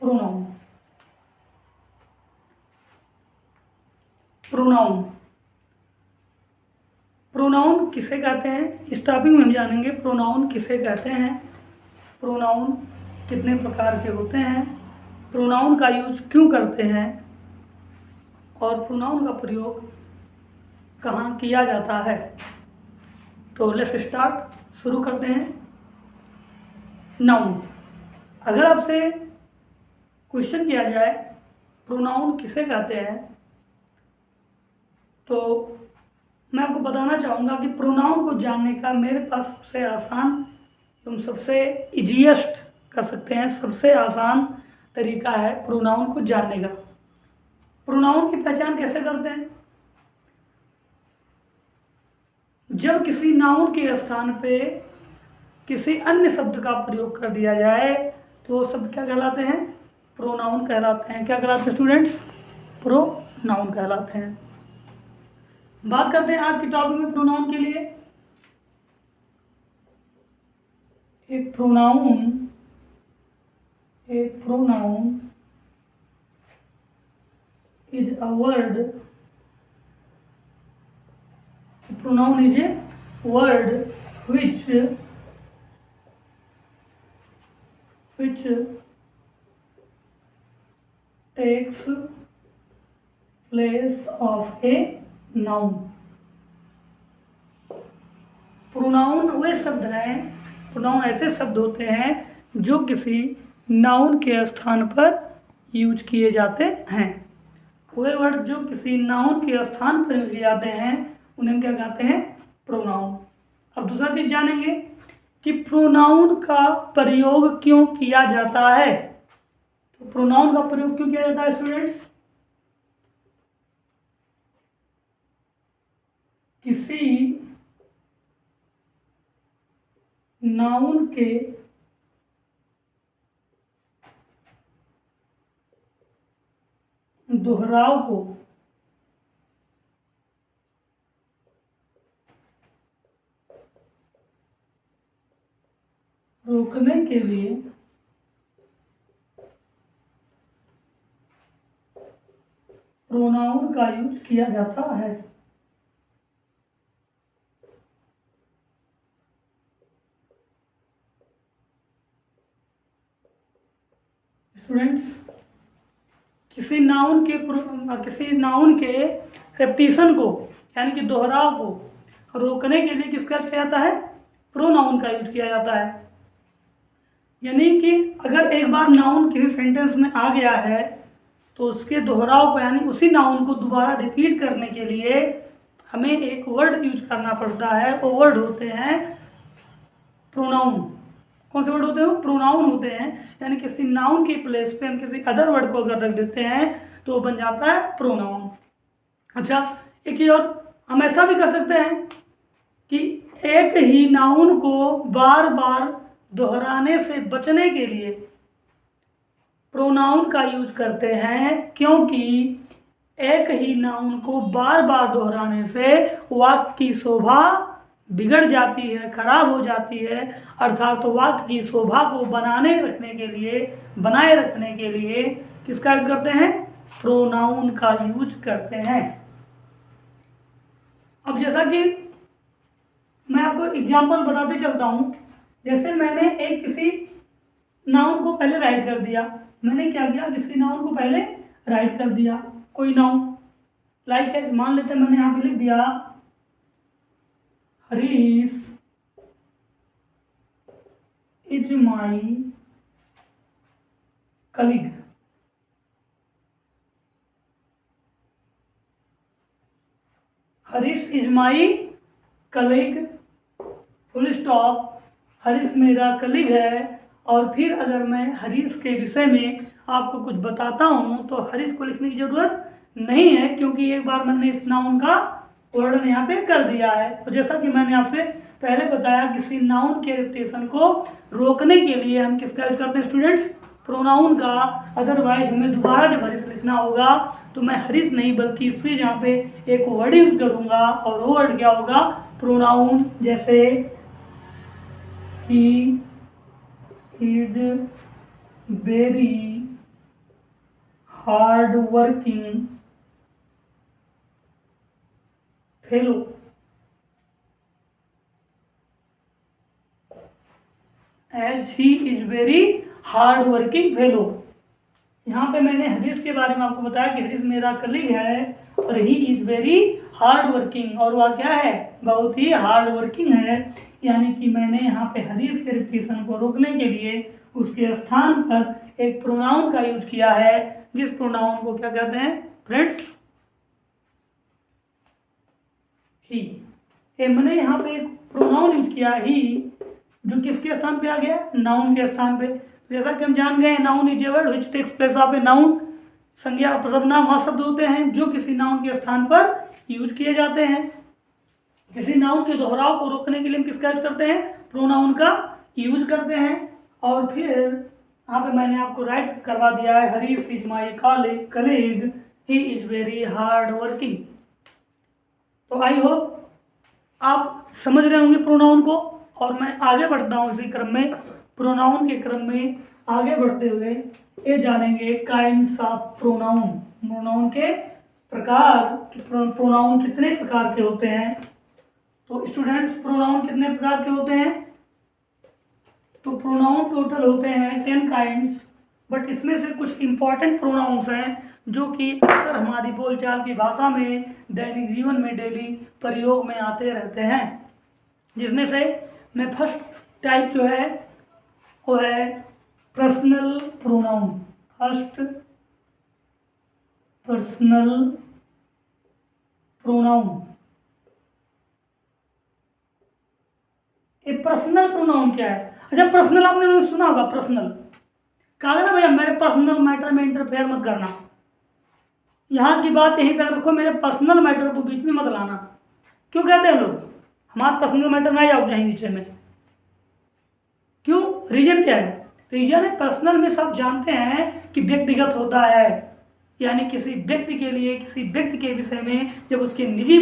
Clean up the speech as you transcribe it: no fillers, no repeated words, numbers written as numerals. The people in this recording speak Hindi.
प्रोनाउन। प्रोनाउन प्रोनाउन किसे कहते हैं, इस टॉपिक में हम जानेंगे प्रोनाउन किसे कहते हैं, प्रोनाउन कितने प्रकार के होते हैं, प्रोनाउन का यूज क्यों करते हैं और प्रोनाउन का प्रयोग कहाँ किया जाता है। तो लेट्स स्टार्ट, शुरू करते हैं। नाउन, अगर आपसे क्वेश्चन किया जाए प्रोनाउन किसे कहते हैं, तो मैं आपको बताना चाहूँगा कि प्रोनाउन को जानने का मेरे पास सबसे आसान एवं सबसे इजीएस्ट कर सकते हैं, सबसे आसान तरीका है प्रोनाउन को जानने का। प्रोनाउन की पहचान कैसे करते हैं, जब किसी नाउन के स्थान पे किसी अन्य शब्द का प्रयोग कर दिया जाए तो वो शब्द क्या कहलाते हैं, प्रोनाउन कहलाते हैं। क्या कहलाते हैं स्टूडेंट्स, प्रोनाउन कहलाते हैं। बात करते हैं आज के टॉपिक में प्रोनाउन के लिए। एक pronoun is a word, pronoun is a word which takes place of a noun। Pronoun वे शब्द हैं, प्रोनाउन ऐसे शब्द होते हैं जो किसी नाउन के स्थान पर यूज किए जाते हैं। वे वर्ड जो किसी नाउन के स्थान पर यूज किए जाते हैं उन्हें क्या कहते हैं, प्रोनाउन। अब दूसरा चीज जानेंगे कि प्रोनाउन का प्रयोग क्यों किया जाता है। तो प्रोनाउन का प्रयोग क्यों किया जाता है स्टूडेंट्स, किसी नाउन के दोहराव को रोकने के लिए प्रोनाउन का यूज किया जाता है। स्टूडेंट्स, किसी नाउन के रेपिटेशन को यानी कि दोहराव को रोकने के लिए किसका यूज किया जाता है, प्रोनाउन का यूज किया जाता है। यानी कि अगर एक बार नाउन किसी सेंटेंस में आ गया है तो उसके दोहराव को यानी उसी नाउन को दोबारा रिपीट करने के लिए हमें एक वर्ड यूज करना पड़ता है। वो वर्ड होते हैं प्रोनाउन। कौन से वर्ड होते हैं, प्रोनाउन होते हैं। यानी किसी नाउन के प्लेस पे हम किसी अदर वर्ड को अगर रख देते हैं तो वो बन जाता है प्रोनाउन। अच्छा, एक चीज और हम ऐसा भी कर सकते हैं कि एक ही नाउन को बार बार दोहराने से बचने के लिए प्रोनाउन का यूज करते हैं, क्योंकि एक ही नाउन को बार बार दोहराने से वाक्य की शोभा बिगड़ जाती है, खराब हो जाती है। अर्थात तो वाक्य की शोभा को बनाए रखने के लिए किसका यूज करते हैं, प्रोनाउन का यूज करते हैं। अब जैसा कि मैं आपको एग्जांपल बताते चलता हूं, जैसे मैंने एक किसी नाउन को पहले राइट कर दिया, मैंने क्या किया, किसी नाउन को पहले राइट कर दिया, कोई नाउन लाइक एज, मान लेते हैं मैंने यहाँ पे लिख दिया Harish is my colleague. Harish is my colleague, full stop, Harish मेरा कलीग है। और फिर अगर मैं हरीश के विषय में आपको कुछ बताता हूं तो हरीश को लिखने की जरूरत नहीं है, क्योंकि एक बार मैंने इस नाउन का वर्णन यहाँ पे कर दिया है। और जैसा कि मैंने आपसे पहले बताया, किसी नाउन के रेपिटेशन को रोकने के लिए हम किसका यूज करते हैं स्टूडेंट्स, प्रोनाउन का। अदरवाइज हमें दोबारा जब हरीश लिखना होगा तो मैं हरीश नहीं बल्कि इससे जहाँ पे एक वर्ड यूज करूँगा, और वो वर्ड क्या होगा, प्रोनाउन। जैसे he is very hard working fellow, as he is very hard working fellow. यहाँ पे मैंने हरीश के बारे में आपको बताया कि हरीश मेरा कलीग है और ही इज वेरी हार्ड वर्किंग, और वह क्या है, बहुत ही हार्ड वर्किंग है। यानी कि मैंने यहाँ पे हरीश के रिपीटेशन को रोकने के लिए उसके स्थान पर एक प्रोनाउन का यूज किया है, जिस प्रोनाउन को क्या कहते हैं फ्रेंड्स, ही। मैंने यहाँ पे एक प्रोनाउन यूज किया ही, जो किसके स्थान पे आ गया, नाउन के स्थान पे। जैसा कि हम जान गए noun is a word which takes place of a noun. संज्ञा सर्वनाम वह शब्द होते हैं जो किसी नाउन के स्थान पर यूज किए जाते हैं। किसी नाउन के दोहराव को रोकने के लिए हम किसका यूज करते हैं, प्रोनाउन का यूज करते हैं। और फिर यहाँ पे मैंने आपको राइट करवा दिया है, Harish is my colleague, he is very hard working. तो आई होप आप समझ रहे होंगे प्रोनाउन को, और मैं आगे बढ़ता हूँ इसी क्रम में। प्रोनाउन के क्रम में आगे बढ़ते हुए ये जानेंगे काइंड्स ऑफ प्रोनाउन, प्रोनाउन के प्रकार, प्रोनाउन कितने प्रकार के होते हैं। तो स्टूडेंट्स प्रोनाउन कितने प्रकार के होते हैं, तो प्रोनाउन टोटल होते हैं 10 काइंड्स, बट इसमें से कुछ इंपॉर्टेंट प्रोनाउंस हैं जो कि अक्सर हमारी बोलचाल की भाषा में, दैनिक जीवन में डेली प्रयोग में आते रहते हैं। जिसमें से मैं फर्स्ट टाइप जो है वो है personal pronoun. First personal pronoun. ये पर्सनल प्रोनाउन क्या है, अच्छा पर्सनल आपने सुना होगा, पर्सनल कहा था ना भैया मेरे पर्सनल मैटर में इंटरफेयर मत करना, यहाँ की बात यहीं तक रखो, मेरे पर्सनल मैटर को बीच में मत लाना। क्यों कहते हैं लोग हमारा पर्सनल मैटर नहीं आओ जाए बीच में, क्यों, रीजन क्या है, रीजन है पर्सनल में सब जानते हैं कि व्यक्तिगत होता है, यानी किसी व्यक्ति के लिए, किसी व्यक्ति के विषय में जब उसके निजी